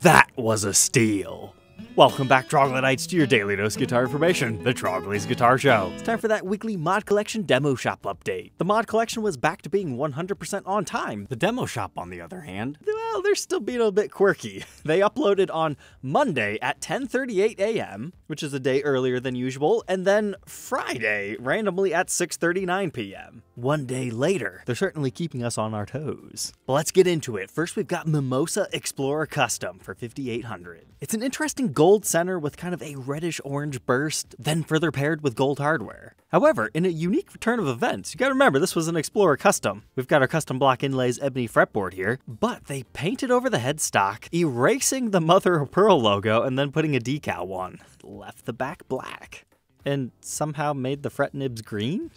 That was a steal. Welcome back, Troglodytes, to your daily dose guitar information, the Trogly's Guitar Show. It's time for that weekly Mod Collection Demo Shop update. The Mod Collection was back to being 100% on time. The Demo Shop, on the other hand, well, they're still being a bit quirky. They uploaded on Monday at 10:38 a.m., which is a day earlier than usual, and then Friday, randomly at 6:39 p.m. One day later. They're certainly keeping us on our toes. But let's get into it. First, we've got Mimosa Explorer Custom for $5,800. It's an interesting gold center with kind of a reddish-orange burst, then further paired with gold hardware. However, in a unique turn of events, you gotta remember this was an Explorer Custom. We've got our custom block inlays ebony fretboard here, but they painted over the headstock, erasing the mother of pearl logo and then putting a decal one. Left the back black. And somehow made the fret nibs green?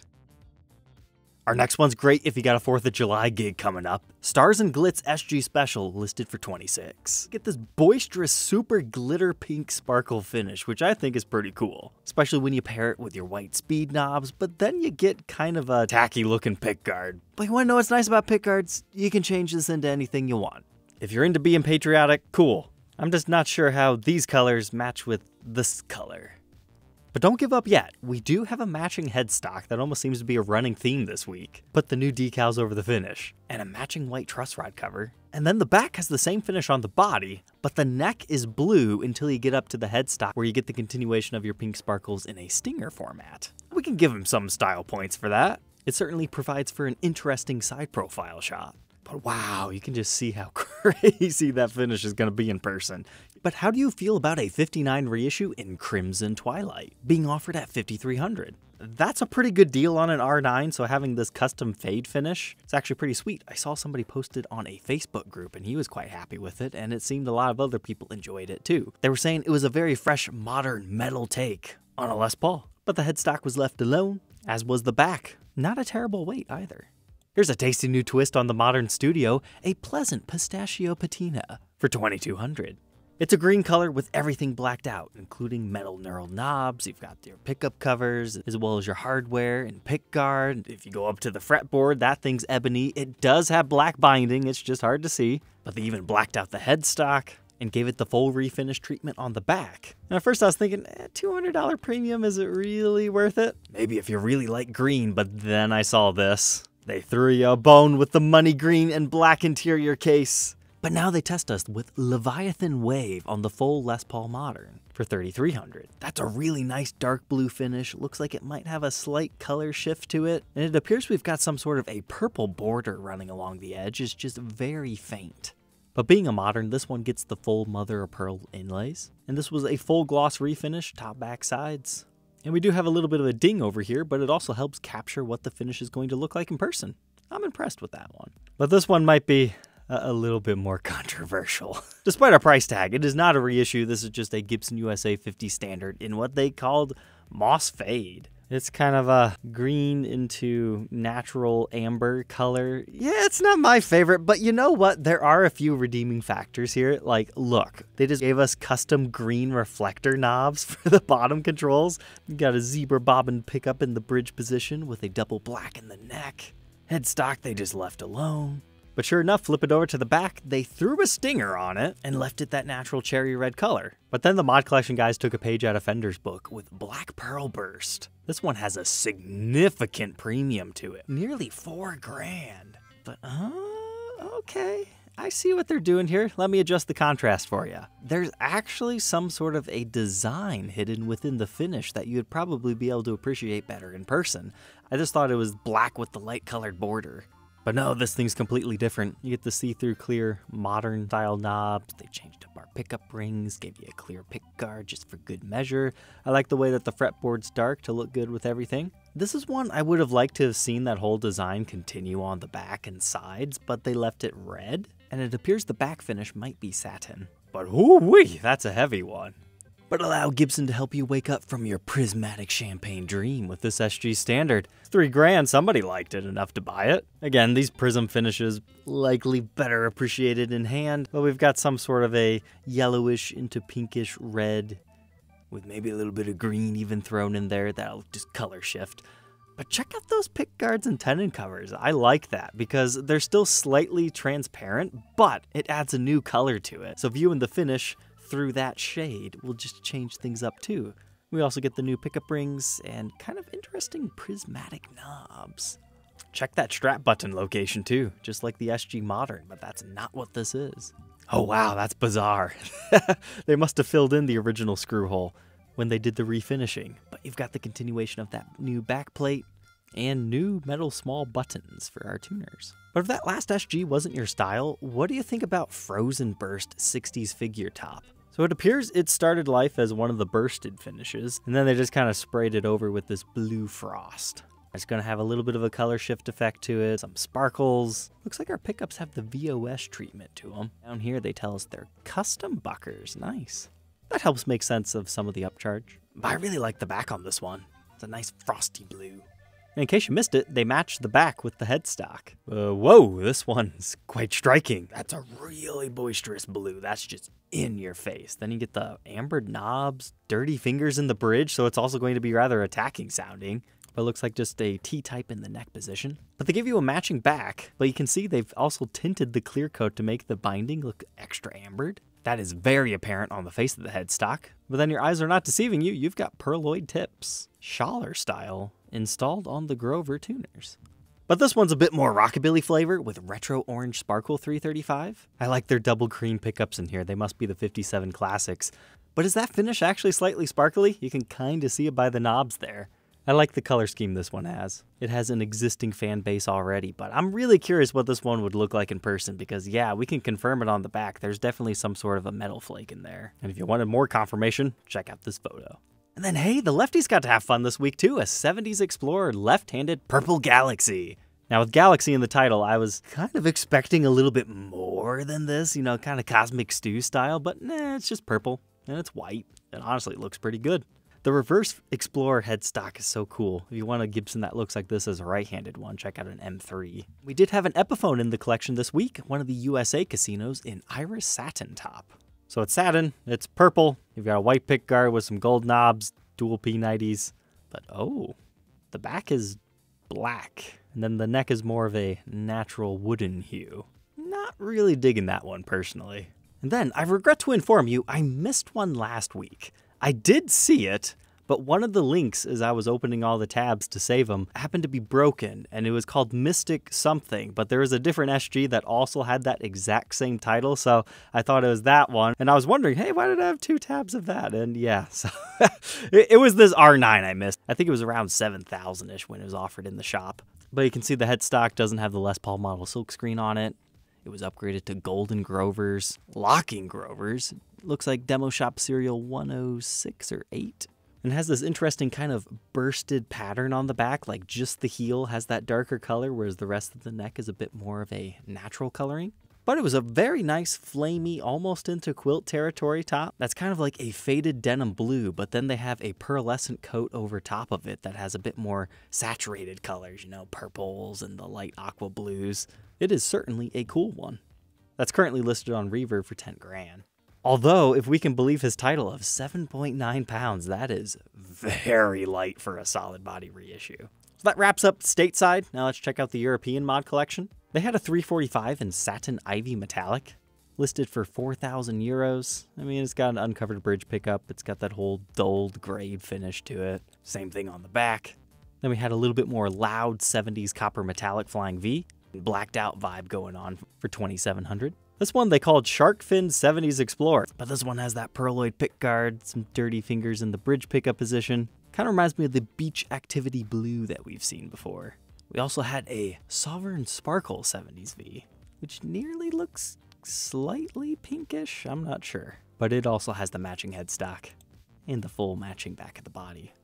Our next one's great if you got a 4th of July gig coming up. Stars and Glitz SG Special listed for $26. Get this boisterous super glitter pink sparkle finish, which I think is pretty cool. Especially when you pair it with your white speed knobs, but then you get kind of a tacky looking pickguard. But you wanna know what's nice about pickguards? You can change this into anything you want. If you're into being patriotic, cool. I'm just not sure how these colors match with this color. But don't give up yet. We do have a matching headstock that almost seems to be a running theme this week. Put the new decals over the finish, and a matching white truss rod cover. And then the back has the same finish on the body, but the neck is blue until you get up to the headstock where you get the continuation of your pink sparkles in a stinger format. We can give him some style points for that. It certainly provides for an interesting side profile shot. But wow, you can just see how crazy that finish is going to be in person. But how do you feel about a 59 reissue in Crimson Twilight being offered at $5,300? That's a pretty good deal on an R9, so having this custom fade finish, it's actually pretty sweet. I saw somebody post it on a Facebook group and he was quite happy with it, and it seemed a lot of other people enjoyed it too. They were saying it was a very fresh, modern metal take on a Les Paul. But the headstock was left alone, as was the back. Not a terrible weight either. Here's a tasty new twist on the modern studio, a pleasant pistachio patina for $2,200. It's a green color with everything blacked out, including metal knurled knobs. You've got your pickup covers, as well as your hardware and pick guard. If you go up to the fretboard, that thing's ebony. It does have black binding, it's just hard to see. But they even blacked out the headstock and gave it the full refinish treatment on the back. And at first I was thinking, $200 premium, is it really worth it? Maybe if you really like green, but then I saw this. They threw you a bone with the money green and black interior case. But now they test us with Leviathan Wave on the full Les Paul Modern for $3,300. That's a really nice dark blue finish. Looks like it might have a slight color shift to it. And it appears we've got some sort of a purple border running along the edge. It's just very faint. But being a modern, this one gets the full mother of pearl inlays. And this was a full gloss refinish, top, back, sides. And we do have a little bit of a ding over here, but it also helps capture what the finish is going to look like in person. I'm impressed with that one. But this one might be a little bit more controversial. Despite our price tag, it is not a reissue. This is just a Gibson USA 50 standard in what they called Moss Fade. It's kind of a green into natural amber color. Yeah, it's not my favorite, but you know what? There are a few redeeming factors here. Like, look, they just gave us custom green reflector knobs for the bottom controls. You got a zebra bobbin pickup in the bridge position with a double black in the neck. Headstock they just left alone. But sure enough, flip it over to the back, they threw a stinger on it and left it that natural cherry red color. But then the Mod Collection guys took a page out of Fender's book with Black Pearl Burst. This one has a significant premium to it, nearly $4,000. But, okay, I see what they're doing here. Let me adjust the contrast for you. There's actually some sort of a design hidden within the finish that you'd probably be able to appreciate better in person. I just thought it was black with the light colored border. But no, this thing's completely different. You get the see-through clear modern style knobs. They changed up our pickup rings, gave you a clear pick guard just for good measure. I like the way that the fretboard's dark to look good with everything. This is one I would have liked to have seen that whole design continue on the back and sides, but they left it red, and it appears the back finish might be satin. But ooh-wee, that's a heavy one. But allow Gibson to help you wake up from your prismatic champagne dream with this SG Standard. It's $3,000, somebody liked it enough to buy it. Again, these prism finishes likely better appreciated in hand, but we've got some sort of a yellowish into pinkish red with maybe a little bit of green even thrown in there that'll just color shift. But check out those pick guards and tenon covers. I like that because they're still slightly transparent, but it adds a new color to it. So viewing the finish through that shade will just change things up too. We also get the new pickup rings and kind of interesting prismatic knobs. Check that strap button location too, just like the SG Modern, but that's not what this is. Oh wow, that's bizarre. They must have filled in the original screw hole when they did the refinishing, but you've got the continuation of that new backplate and new metal small buttons for our tuners. But if that last SG wasn't your style, what do you think about Frozen Burst 60s figure top? So it appears it started life as one of the bursted finishes, and then they just kind of sprayed it over with this blue frost. It's going to have a little bit of a color shift effect to it, some sparkles. Looks like our pickups have the VOS treatment to them. Down here they tell us they're custom buckers. Nice. That helps make sense of some of the upcharge. But I really like the back on this one. It's a nice frosty blue. And in case you missed it, they match the back with the headstock. Whoa, this one's quite striking. That's a really boisterous blue. That's just in your face. Then you get the ambered knobs, dirty fingers in the bridge, so it's also going to be rather attacking sounding. But it looks like just a T-type in the neck position. But they give you a matching back, but you can see they've also tinted the clear coat to make the binding look extra ambered. That is very apparent on the face of the headstock. But then your eyes are not deceiving you. You've got pearloid tips, Schaller style, installed on the Grover tuners. But this one's a bit more rockabilly flavor with retro orange sparkle 335. I like their double cream pickups in here. They must be the 57 classics. But is that finish actually slightly sparkly? You can kind of see it by the knobs there. I like the color scheme this one has. It has an existing fan base already, but I'm really curious what this one would look like in person because yeah, we can confirm it on the back. There's definitely some sort of a metal flake in there. And if you wanted more confirmation, check out this photo. And then hey, the lefties got to have fun this week too, a 70s Explorer left-handed Purple Galaxy. Now with Galaxy in the title, I was kind of expecting a little bit more than this, you know, kind of Cosmic Stew style, but nah, it's just purple and it's white. And honestly, it looks pretty good. The reverse Explorer headstock is so cool. If you want a Gibson that looks like this as a right-handed one, check out an M3. We did have an Epiphone in the collection this week, one of the USA casinos in Iris Satin top. So it's satin, it's purple, you've got a white pickguard with some gold knobs, dual P90s, but oh, the back is black, and then the neck is more of a natural wooden hue. Not really digging that one personally. And then, I regret to inform you, I missed one last week. I did see it, but one of the links as I was opening all the tabs to save them happened to be broken, and it was called Mystic something, but there was a different SG that also had that exact same title, so I thought it was that one, and I was wondering, hey, why did I have 2 tabs of that? And yeah, so it was this R9 I missed. I think it was around 7,000-ish when it was offered in the shop. But you can see the headstock doesn't have the Les Paul model silkscreen on it. It was upgraded to golden Grovers, locking Grovers. Looks like Demo Shop serial 106 or 8. And has this interesting kind of bursted pattern on the back, like just the heel has that darker color, whereas the rest of the neck is a bit more of a natural coloring. But it was a very nice, flamey, almost into quilt territory top. That's kind of like a faded denim blue, but then they have a pearlescent coat over top of it that has a bit more saturated colors, you know, purples and the light aqua blues. It is certainly a cool one. That's currently listed on Reverb for 10 grand. Although, if we can believe his title of 7.9 pounds, that is very light for a solid body reissue. So that wraps up stateside. Now let's check out the European mod collection. They had a 345 in satin ivy metallic, listed for 4,000 euros. I mean, it's got an uncovered bridge pickup. It's got that whole dulled grade finish to it. Same thing on the back. Then we had a little bit more loud 70s copper metallic flying V, blacked out vibe going on for 2,700. This one they called Shark Fin 70s Explorer, but this one has that pearloid pickguard, some dirty fingers in the bridge pickup position. Kind of reminds me of the beach activity blue that we've seen before. We also had a Sovereign Sparkle 70s V, which nearly looks slightly pinkish, I'm not sure. But it also has the matching headstock and the full matching back of the body.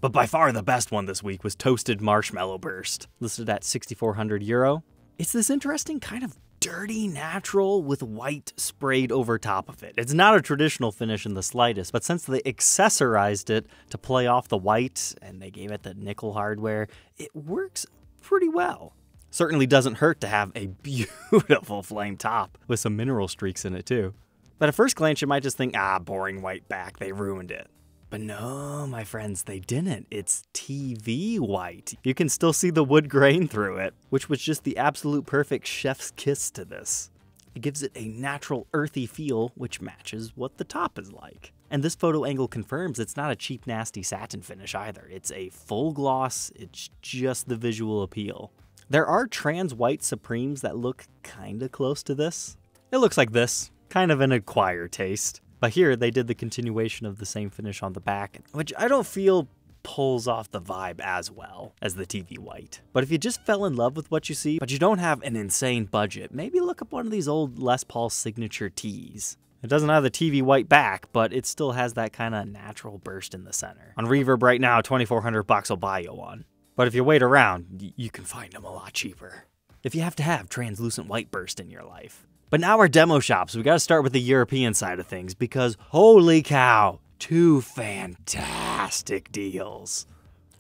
But by far the best one this week was Toasted Marshmallow Burst, listed at 6,400 euro. It's this interesting kind of dirty natural with white sprayed over top of it. It's not a traditional finish in the slightest, but since they accessorized it to play off the white and they gave it the nickel hardware, it works pretty well. Certainly doesn't hurt to have a beautiful flame top with some mineral streaks in it too. But at first glance you might just think, boring white back, they ruined it. But no, my friends, they didn't. It's TV white. You can still see the wood grain through it, which was just the absolute perfect chef's kiss to this. It gives it a natural earthy feel, which matches what the top is like. And this photo angle confirms it's not a cheap, nasty satin finish either. It's a full gloss, it's just the visual appeal. There are trans white Supremes that look kinda close to this. It looks like this, kind of an acquired taste. But here, they did the continuation of the same finish on the back, which I don't feel pulls off the vibe as well as the TV white. But if you just fell in love with what you see, but you don't have an insane budget, maybe look up one of these old Les Paul signature tees. It doesn't have the TV white back, but it still has that kind of natural burst in the center. On Reverb right now, $2,400 will buy you one. But if you wait around, you can find them a lot cheaper. If you have to have translucent white burst in your life. But now our demo shops, we gotta start with the European side of things because holy cow, 2 fantastic deals.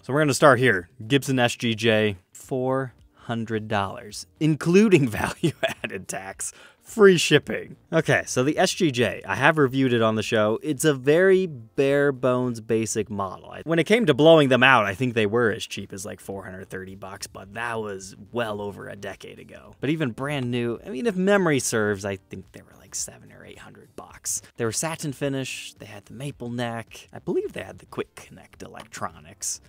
So we're gonna start here. Gibson SGJ, $400, including value added tax. Free shipping. Okay, so the SGJ, I have reviewed it on the show. It's a very bare bones basic model. When it came to blowing them out, I think they were as cheap as like $430, but that was well over a decade ago. But even brand new, I mean, if memory serves, I think they were like $700 or $800. They were satin finish, they had the maple neck, I believe they had the quick connect electronics.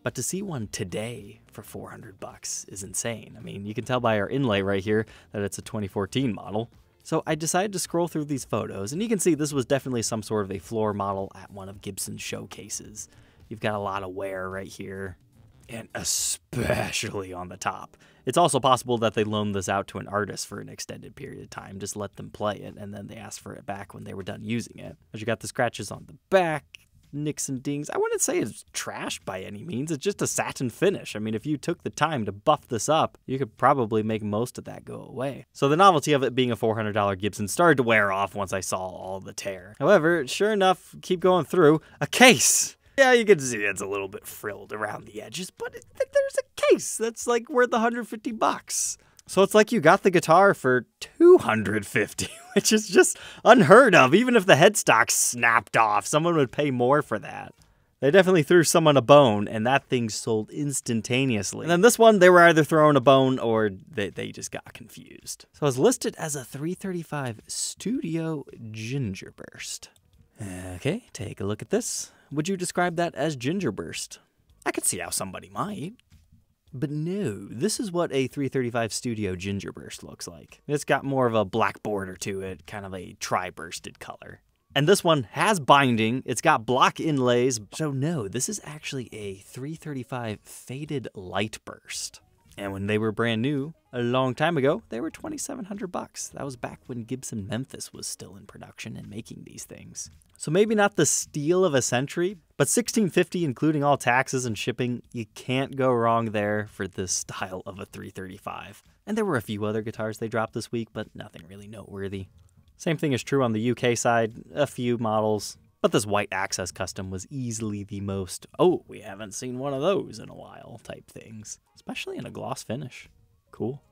But to see one today for $400 is insane. I mean, you can tell by our inlay right here that it's a 2014 model. So I decided to scroll through these photos, and you can see this was definitely some sort of a floor model at one of Gibson's showcases. You've got a lot of wear right here, and especially on the top. It's also possible that they loaned this out to an artist for an extended period of time, just let them play it, and then they asked for it back when they were done using it. But you got the scratches on the back, nicks and dings. I wouldn't say it's trashed by any means. It's just a satin finish. I mean, if you took the time to buff this up, you could probably make most of that go away. So the novelty of it being a $400 Gibson started to wear off once I saw all the tear. However, sure enough, keep going through, a case. Yeah, you can see it's a little bit frilled around the edges, but there's a case that's like worth $150. So it's like you got the guitar for $250, which is just unheard of. Even if the headstock snapped off, someone would pay more for that. They definitely threw someone a bone, and that thing sold instantaneously. And then this one, they were either throwing a bone or they just got confused. So it's listed as a 335 Studio Gingerburst. Okay, take a look at this. Would you describe that as Gingerburst? I could see how somebody might. But no, this is what a 335 Studio Gingerburst looks like. It's got more of a black border to it, kind of a tri-bursted color. And this one has binding, it's got block inlays, so no, this is actually a 335 Faded Light Burst. And when they were brand new, a long time ago, they were $2,700. That was back when Gibson Memphis was still in production and making these things. So maybe not the steal of a century, but $1,650 including all taxes and shipping, you can't go wrong there for this style of a 335. And there were a few other guitars they dropped this week, but nothing really noteworthy. Same thing is true on the UK side, a few models, but this white Access Custom was easily the most, oh, we haven't seen one of those in a while type things, especially in a gloss finish. Cool.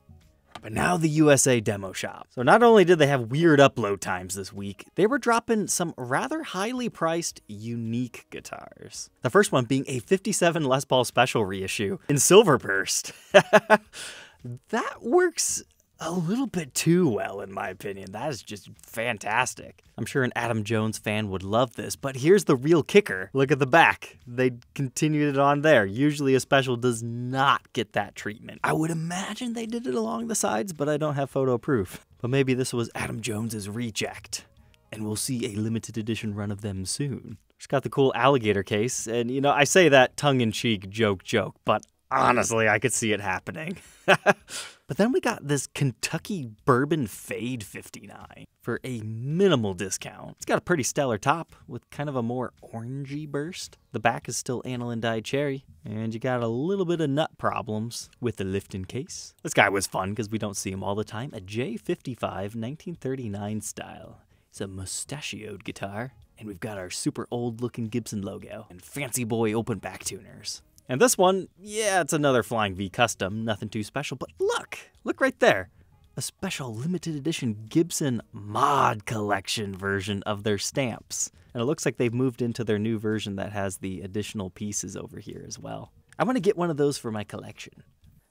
But now the USA demo shop. So not only did they have weird upload times this week, they were dropping some rather highly priced, unique guitars. The first one being a 57 Les Paul Special reissue in silver burst. That works a little bit too well, in my opinion. That is just fantastic. I'm sure an Adam Jones fan would love this, but here's the real kicker. Look at the back. They continued it on there. Usually a special does not get that treatment. I would imagine they did it along the sides, but I don't have photo proof. But maybe this was Adam Jones's reject, and we'll see a limited edition run of them soon. Just got the cool alligator case, and you know, I say that tongue-in-cheek joke, but honestly, I could see it happening. But then we got this Kentucky Bourbon Fade 59 for a minimal discount. It's got a pretty stellar top with kind of a more orangey burst. The back is still aniline dyed cherry, and you got a little bit of nut problems with the lift-in case. This guy was fun because we don't see him all the time. A J55 1939 style. It's a mustachioed guitar, and we've got our super old-looking Gibson logo and fancy boy open back tuners. And this one, yeah, it's another Flying V custom, nothing too special, but look right there. a special limited edition Gibson Mod Collection version of their stamps. And it looks like they've moved into their new version that has the additional pieces over here as well. I want to get one of those for my collection.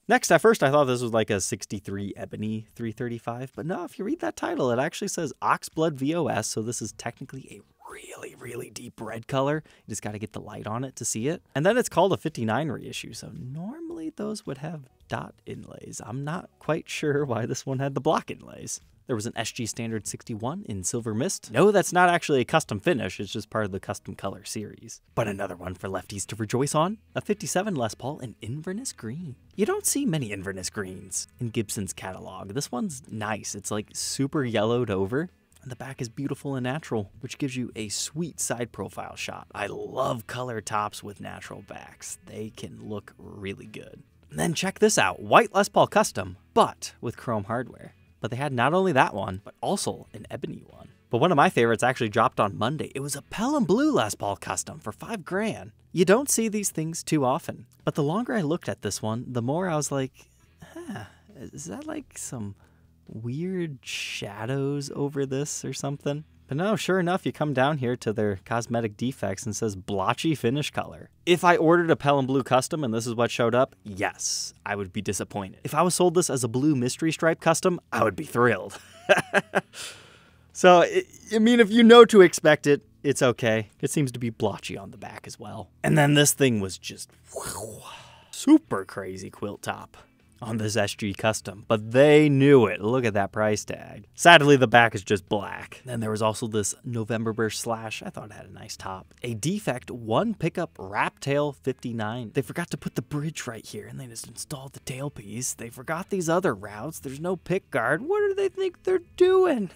Next, at first I thought this was like a 63 Ebony 335, but no, if you read that title, it actually says Oxblood VOS, so this is technically a really deep red color. You just got to get the light on it to see it. And then it's called a 59 reissue, so normally those would have dot inlays. I'm not quite sure why this one had the block inlays. There was an SG Standard 61 in Silver Mist. No, that's not actually a custom finish, it's just part of the custom color series. But another one for lefties to rejoice on, a 57 Les Paul in Inverness Green. You don't see many Inverness Greens in Gibson's catalog. This one's nice, it's like super yellowed over. And the back is beautiful and natural, which gives you a sweet side profile shot. I love color tops with natural backs. They can look really good. And then check this out, white Les Paul Custom, but with chrome hardware. But they had not only that one, but also an ebony one. But one of my favorites actually dropped on Monday. It was a Pelham Blue Les Paul Custom for $5 grand. You don't see these things too often. But the longer I looked at this one, the more I was like, is that like some weird shadows over this or something? But no, sure enough, you come down here to their cosmetic defects and says blotchy finish color. If I ordered a Pelham Blue Custom and this is what showed up, yes, I would be disappointed. If I was sold this as a blue mystery stripe custom, I would be thrilled. So, I mean, if you know to expect it, it's okay. It seems to be blotchy on the back as well. And then this thing was just super crazy quilt top on this SG Custom, but they knew it. Look at that price tag. Sadly, the back is just black. Then there was also this November Burst Slash. I thought it had a nice top. A defect 1 pickup wrap tail 59. They forgot to put the bridge right here, and they just installed the tailpiece. They forgot these other routes. There's no pick guard. What do they think they're doing?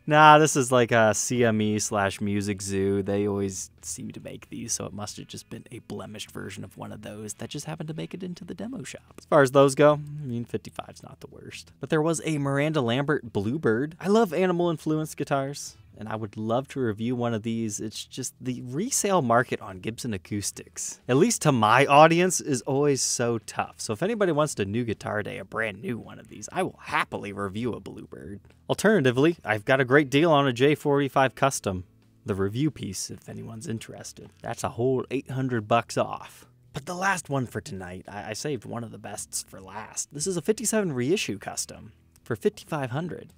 Nah, this is like a CME/Music Zoo. They always seem to make these, so it must have just been a blemished version of one of those that just happened to make it into the demo shop. As far as those go, I mean, 55's not the worst. But there was a Miranda Lambert Bluebird. I love animal-influenced guitars, and I would love to review one of these. It's just the resale market on Gibson acoustics, at least to my audience, is always so tough. So if anybody wants to New Guitar Day a brand new one of these, I will happily review a Bluebird. Alternatively, I've got a great deal on a J45 Custom. The review piece, if anyone's interested. That's a whole $800 off. But the last one for tonight, I saved one of the bests for last. This is a 57 reissue custom for $5,500.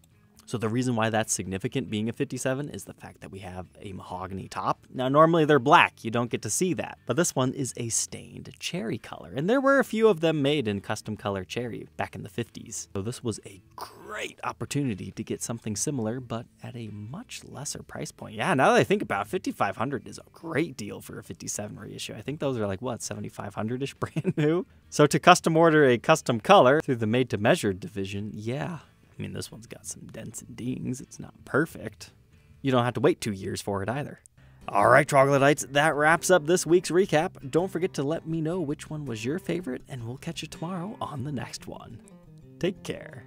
So the reason why that's significant being a 57 is the fact that we have a mahogany top. Now normally they're black, you don't get to see that, but this one is a stained cherry color, and there were a few of them made in custom color cherry back in the 50s. So this was a great opportunity to get something similar, but at a much lesser price point. Yeah, now that I think about it, $5,500 is a great deal for a 57 reissue. I think those are like, what, $7,500-ish brand new? So to custom order a custom color through the made-to-measure division, yeah. I mean, this one's got some dents and dings. It's not perfect. You don't have to wait 2 years for it either. All right, Troglodytes, that wraps up this week's recap. Don't forget to let me know which one was your favorite, and we'll catch you tomorrow on the next one. Take care.